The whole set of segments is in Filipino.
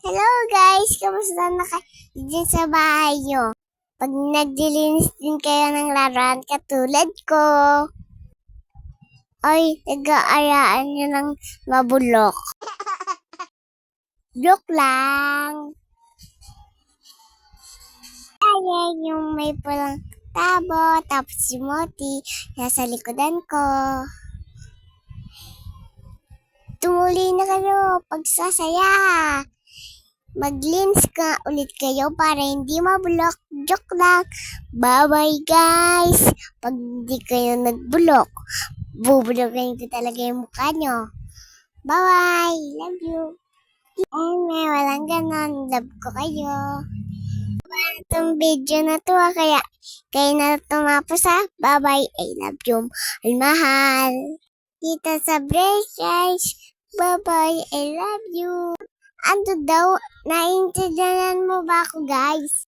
Hello guys! Kamusta na kayo dyan sa bahay nyo? Pag naglilinis din kayo ng laruan katulad ko, ay nag-aaraan nyo ng mabulok. Joke lang! Ayan yung may pulang tabo, tapos si Moti, nasa likodan ko. Tumuli na kayo, pagsasaya! Maglinis ka ulit kayo para hindi mabulok. Joke lang. Bye-bye guys. Pag hindi kayo nagbulok, bubulokin ko talaga yung mukha nyo. Bye-bye. Love you. Ay, may walang ganon. Love ko kayo. Itong video na to kaya kayo na tumapos ha. Bye-bye. I love you. Mahal. Dito sa break guys. Bye-bye. I love you. Ano daw? Naintindihan mo ba ako, guys?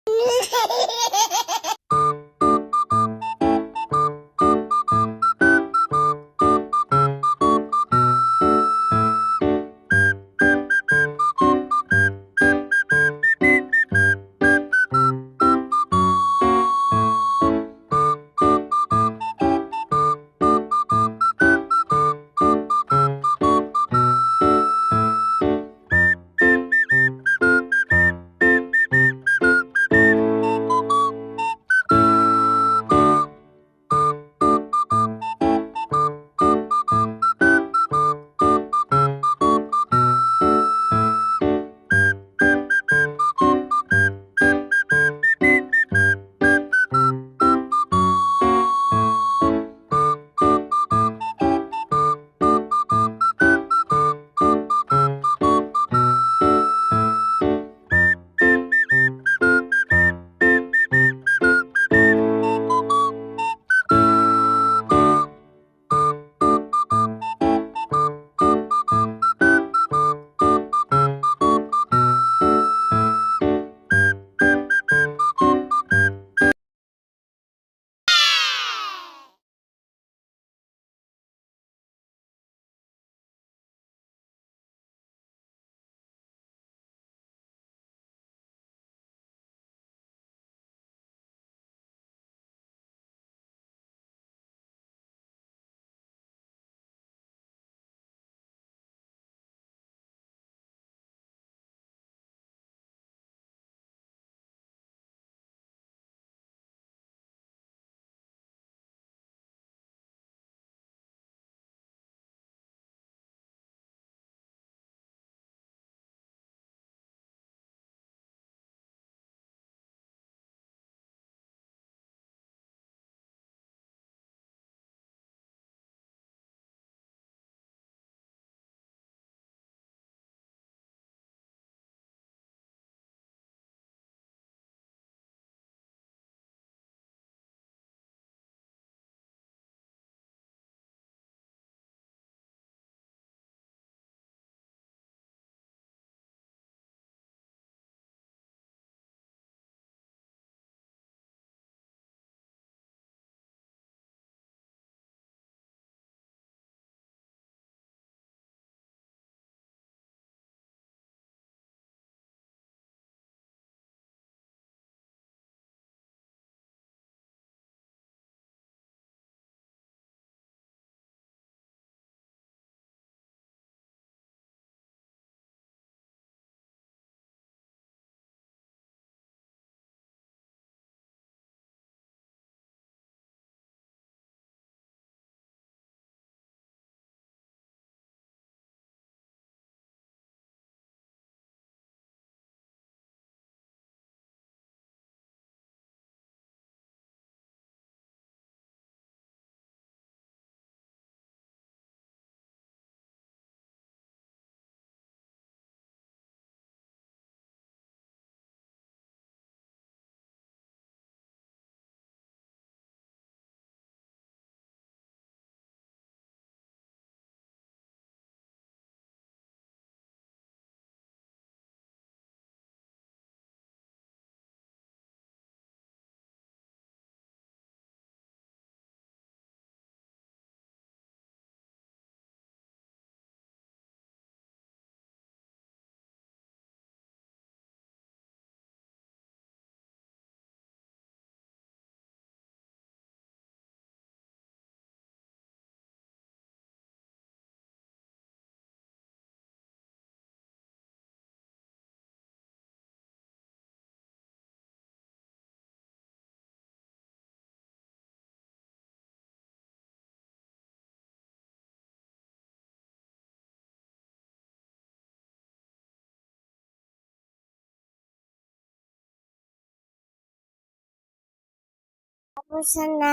Tapos na,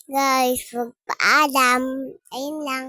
guys. Magpaalam. Ayun lang.